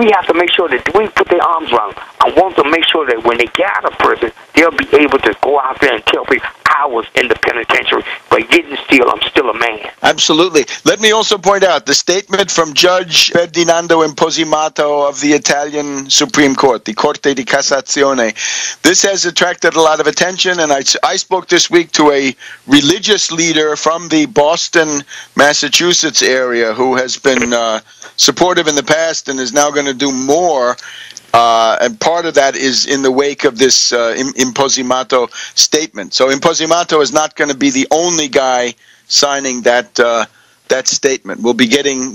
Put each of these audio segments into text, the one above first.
we have to make sure that we put their arms around them. I want to make sure that when they get out of prison, they'll be able to go out there and tell people, I was in the penitentiary, but didn't steal. I'm still a man. Absolutely. Let me also point out the statement from Judge Ferdinando Imposimato of the Italian Supreme Court, the Corte di Cassazione. This has attracted a lot of attention, and I spoke this week to a religious leader from the Boston, Massachusetts area who has been supportive in the past and is now going to do more. And part of that is in the wake of this Imposimato statement. So Imposimato is not going to be the only guy signing that statement. We'll be getting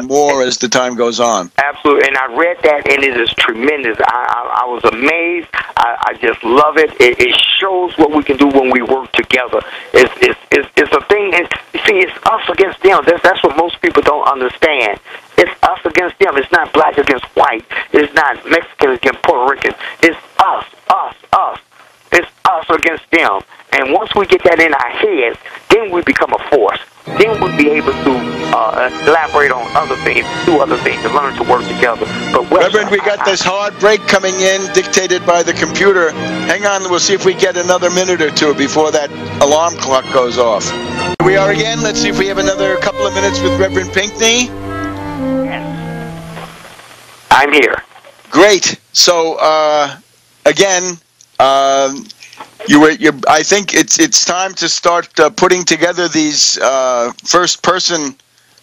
more as the time goes on. Absolutely, and I read that, and it is tremendous. I was amazed. I just love it. It shows what we can do when we work together. It's a thing. You see, it's us against them. That's what most people don't understand. It's us against them. It's not black against white. It's not Mexican against Puerto Rican. It's us. It's us against them. And once we get that in our heads, then we become a force. Then we'll be able to elaborate on other things, do other things, and learn to work together. But Reverend, we got this hard break coming in, dictated by the computer. Hang on, we'll see if we get another minute or two before that alarm clock goes off. Here we are again. Let's see if we have another couple of minutes with Reverend Pinckney. Yes. I'm here. Great. So, again, I think it's time to start putting together these first-person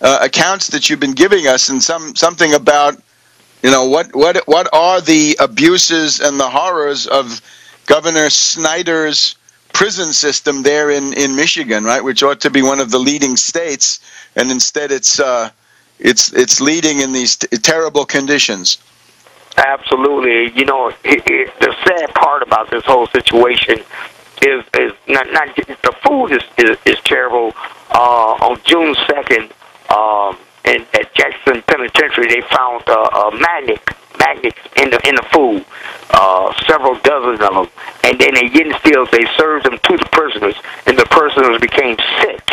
accounts that you've been giving us, and something about, what are the abuses and the horrors of Governor Snyder's prison system there in Michigan, right? Which ought to be one of the leading states, and instead it's leading in these terrible conditions. Absolutely. The sad part about this whole situation is not the food is terrible. On June 2nd, at Jackson Penitentiary, they found magnets in the food, several dozen of them, and then they didn't steal. They served them to the prisoners, and the prisoners became sick.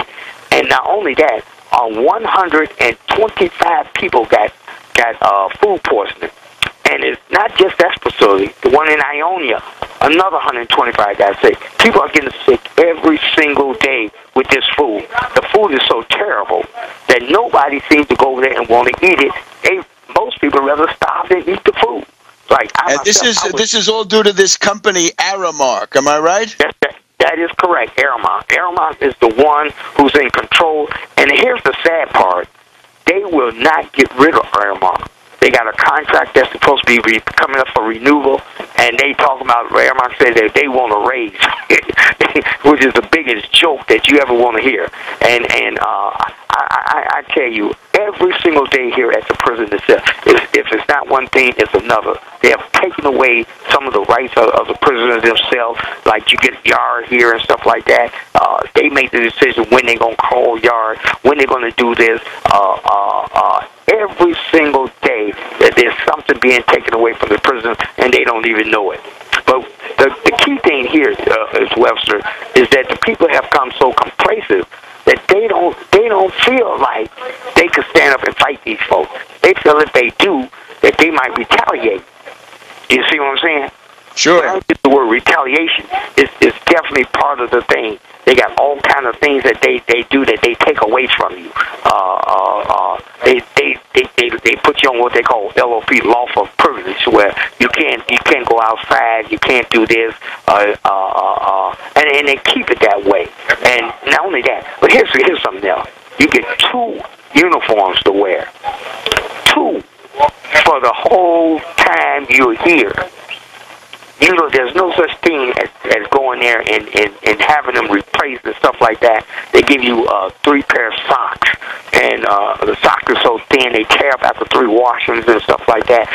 And not only that, 125 people got food poisoning. And it's not just that facility. The one in Ionia, another 125 got sick. People are getting sick every single day with this food. The food is so terrible that nobody seems to go over there and want to eat it. Most people rather starve than eat the food. And this is all due to this company, Aramark. Am I right? That is correct, Aramark. Aramark is the one who's in control. And here's the sad part. They will not get rid of Aramark. They got a contract that's supposed to be coming up for renewal, and they talk about, Aramark said that they want a raise, which is the biggest joke that you ever want to hear. And I tell you, every single day here at the prison itself, if it's not one thing, it's another. They have taken away some of the rights of the prisoners themselves, like you get yard here and stuff like that. They make the decision when they're going to call yard, when they're going to do this. Every single day that there's something being taken away from the prisoners, and they don't even know it. But the key thing here is, Webster, is that the people have come so complacent that they don't feel like they could stand up and fight these folks. They feel if they do, that they might retaliate. You see what I'm saying? Sure. When I get the word retaliation, it's definitely part of the thing. They got all kind of things that they do that they take away from you. They put you on what they call LOP, lawful privilege, where you can't go outside, you can't do this, and they keep it that way. And not only that, but here's something else. You get 2 uniforms to wear, 2 for the whole time you're here. There's no such thing as going there and having them replaced and stuff like that. They give you 3 pair of socks, and the socks are so thin they tear up after 3 washings and stuff like that.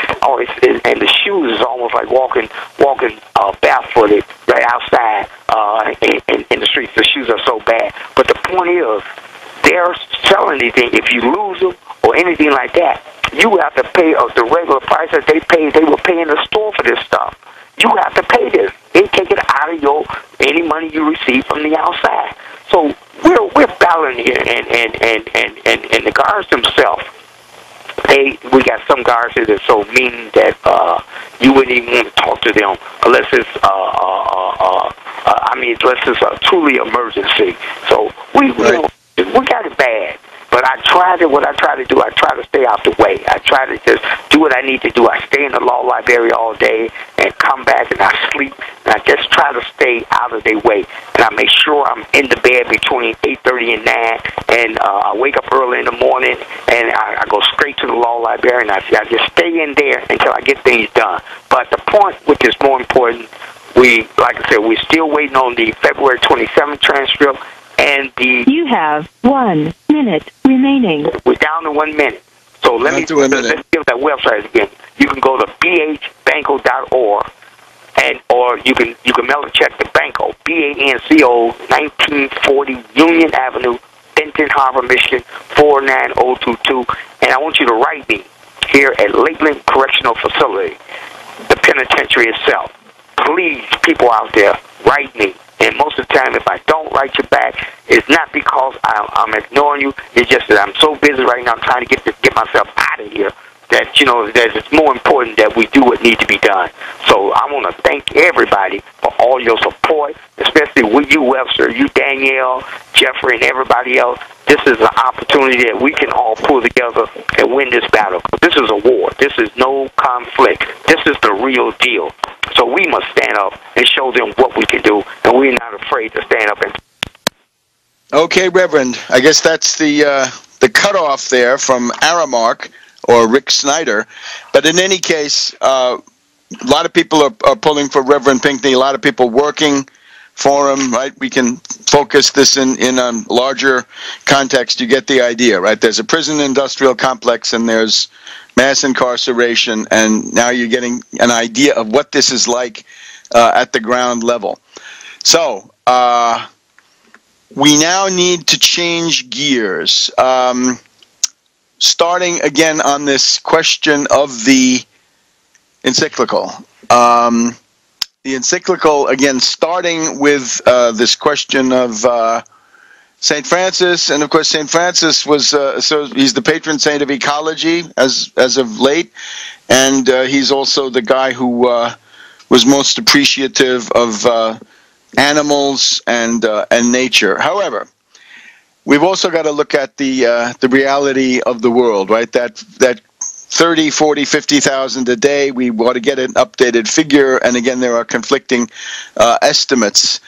And the shoes is almost like walking barefooted right outside in the streets. The shoes are so bad. But the point is, they're selling these things. If you lose them or anything like that, you have to pay the regular price that they will pay in the store for this stuff. You have to pay this. They take it out of any money you receive from the outside. So we're battling here, and the guards themselves, we got some guys here that's so mean that you wouldn't even want to talk to them unless it's unless it's a truly emergency. So we got it bad. But what I try to do, I try to stay out the way. I try to just do what I need to do. I stay in the law library all day and come back and I sleep. And I just try to stay out of their way. And I make sure I'm in the bed between 8:30 and 9. And I wake up early in the morning and I go straight to the law library and I just stay in there until I get things done. But the point, which is more important, like I said, we're still waiting on the February 27th transcript. And you have 1 minute remaining. We're down to 1 minute. So let's give that website again. You can go to bhbanco.org, or you can mail a check to Banco, BANCO, 1940 Union Avenue, Benton Harbor, Michigan, 49022. And I want you to write me here at Lakeland Correctional Facility, the penitentiary itself. Please, people out there, write me. And most of the time, if I don't write you back, it's not because I'm ignoring you. It's just that I'm so busy right now trying to get myself out of here that, that it's more important that we do what needs to be done. So I want to thank everybody for all your support, especially with you, Webster, you, Danielle, Jeffrey, and everybody else. This is an opportunity that we can all pull together and win this battle. This is a war. This is no conflict. This is the real deal. So we must stand up and show them what we can do, and we're not afraid to stand up and... Okay, Reverend. I guess that's the cutoff there from Aramark or Rick Snyder. But in any case, a lot of people are pulling for Reverend Pinckney, a lot of people working for him, right? We can focus this in a larger context. You get the idea, right? There's a prison industrial complex and there's mass incarceration, and now you're getting an idea of what this is like at the ground level. So we now need to change gears. Starting again on this question of the encyclical. The encyclical, again, starting with this question of St. Francis, and of course St. Francis was, so he's the patron saint of ecology as of late, and he's also the guy who was most appreciative of animals and nature. However, we've also got to look at the reality of the world, right? That 30, 40, 50,000 a day. We want to get an updated figure, and again, there are conflicting estimates.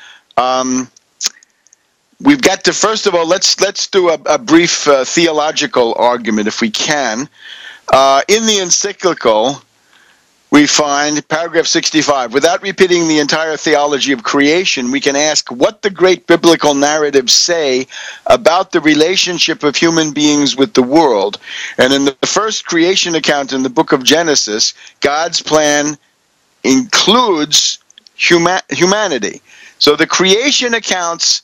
We've got to, first of all, let's do a brief theological argument, if we can. In the encyclical, we find, paragraph 65, without repeating the entire theology of creation, we can ask what the great biblical narratives say about the relationship of human beings with the world. And in the first creation account in the book of Genesis, God's plan includes humanity. So the creation accounts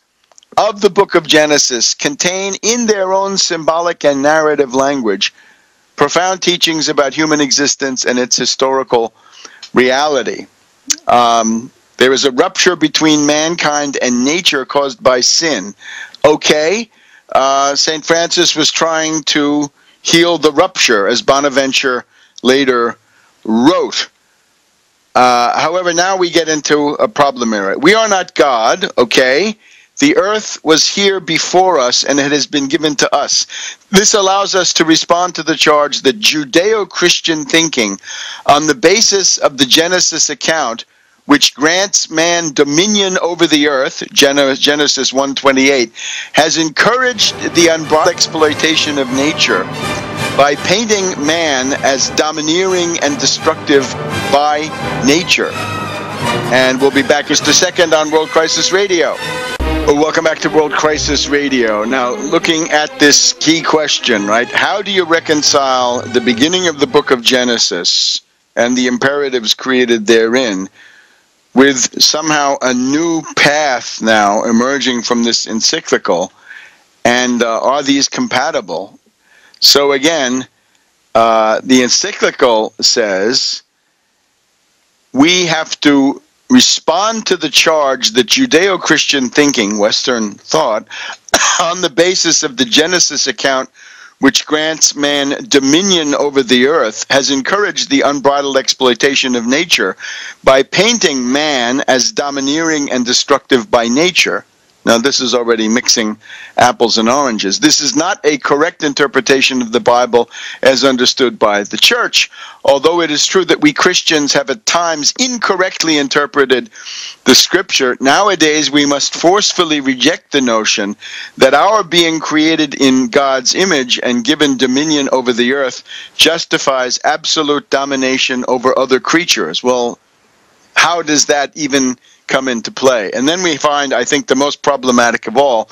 of the book of Genesis contain in their own symbolic and narrative language profound teachings about human existence and its historical reality. There is a rupture between mankind and nature caused by sin. Okay, St. Francis was trying to heal the rupture, as Bonaventure later wrote. However, now we get into a problem area. We are not God, okay? The earth was here before us, and it has been given to us. This allows us to respond to the charge that Judeo-Christian thinking, on the basis of the Genesis account, which grants man dominion over the earth, Genesis 1:28, has encouraged the unbridled exploitation of nature by painting man as domineering and destructive by nature. And we'll be back just a second on World Crisis Radio. Welcome back to World Crisis Radio. Now, looking at this key question, right? How do you reconcile the beginning of the book of Genesis and the imperatives created therein with somehow a new path now emerging from this encyclical? And are these compatible? So again, the encyclical says we have to respond to the charge that Judeo-Christian thinking, Western thought, on the basis of the Genesis account, which grants man dominion over the earth, has encouraged the unbridled exploitation of nature by painting man as domineering and destructive by nature. Now, this is already mixing apples and oranges. This is not a correct interpretation of the Bible as understood by the church, although it is true that we Christians have at times incorrectly interpreted the scripture. Nowadays, we must forcefully reject the notion that our being created in God's image and given dominion over the earth justifies absolute domination over other creatures. Well, how does that even come into play? And then we find, I think, the most problematic of all,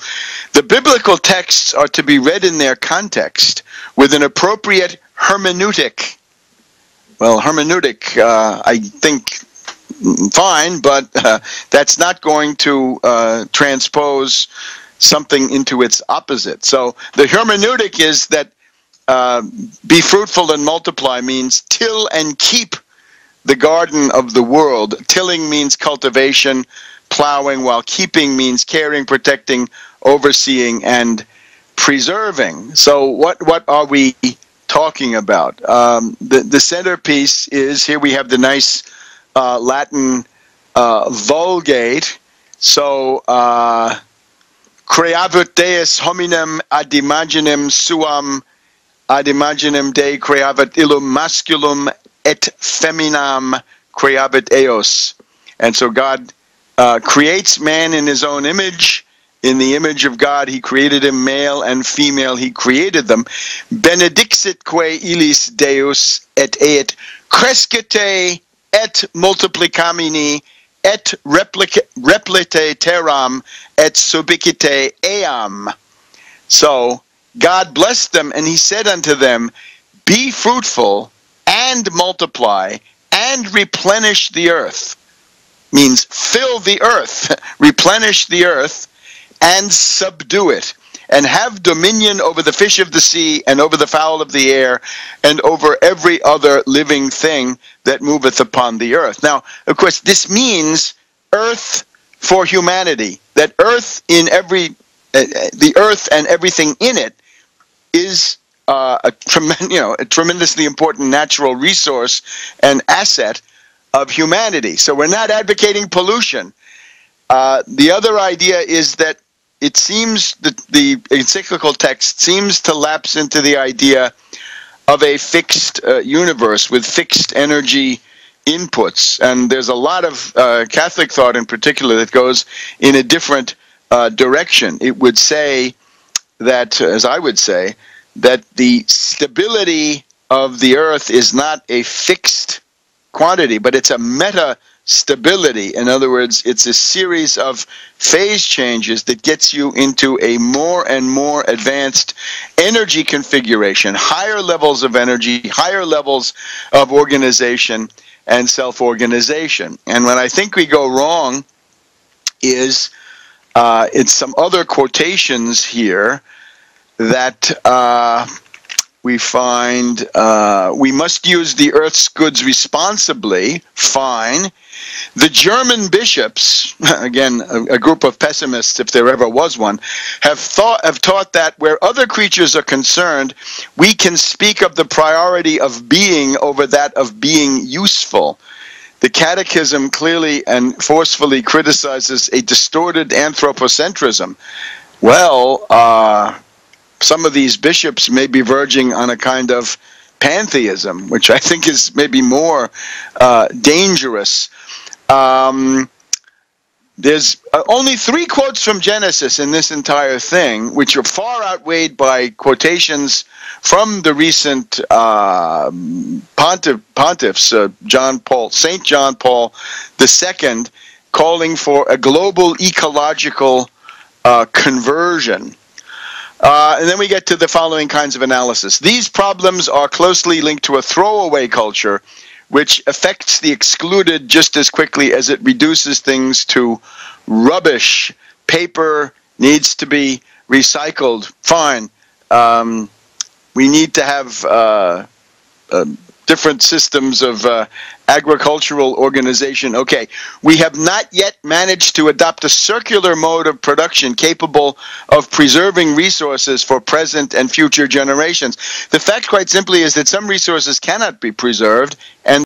the biblical texts are to be read in their context with an appropriate hermeneutic. Well, hermeneutic, I think, fine, but that's not going to transpose something into its opposite. So the hermeneutic is that be fruitful and multiply means till and keep the garden of the world. Tilling means cultivation, plowing, while keeping means caring, protecting, overseeing, and preserving. So what are we talking about? The centerpiece is, here we have the nice Latin Vulgate. So, creavit Deus hominem ad imaginem suam, ad imaginem Dei creavit illum masculum et feminam creavit eos. And so God creates man in his own image. In the image of God, he created him, male and female, he created them. Benedixitque illis Deus et eit crescite et multiplicamini et replite terram et subicite eam. So God blessed them, and he said unto them, be fruitful and multiply and replenish the earth. Means fill the earth, replenish the earth, and subdue it, and have dominion over the fish of the sea, and over the fowl of the air, and over every other living thing that moveth upon the earth. Now, of course, this means earth for humanity. That earth in the earth and everything in it is a tremendously important natural resource and asset of humanity. So we're not advocating pollution. The other idea is that it seems that the encyclical text seems to lapse into the idea of a fixed universe with fixed energy inputs. And there's a lot of Catholic thought in particular that goes in a different direction. It would say that, as I would say, that the stability of the earth is not a fixed quantity, but it's a meta-stability. In other words, it's a series of phase changes that gets you into a more and more advanced energy configuration, higher levels of energy, higher levels of organization and self-organization. And when I think we go wrong is it's some other quotations here that we find we must use the earth's goods responsibly. Fine. The German bishops, again, a group of pessimists, if there ever was one, have taught that where other creatures are concerned, we can speak of the priority of being over that of being useful. The Catechism clearly and forcefully criticizes a distorted anthropocentrism. Well, some of these bishops may be verging on a kind of pantheism, which I think is maybe more dangerous. There's only 3 quotes from Genesis in this entire thing, which are far outweighed by quotations from the recent pontiffs, St. John Paul II, calling for a global ecological conversion. And then we get to the following kinds of analysis. These problems are closely linked to a throwaway culture, which affects the excluded just as quickly as it reduces things to rubbish. Paper needs to be recycled. Fine. We need to have different systems of agricultural organization. Okay, we have not yet managed to adopt a circular mode of production capable of preserving resources for present and future generations. The fact, quite simply, is that some resources cannot be preserved, and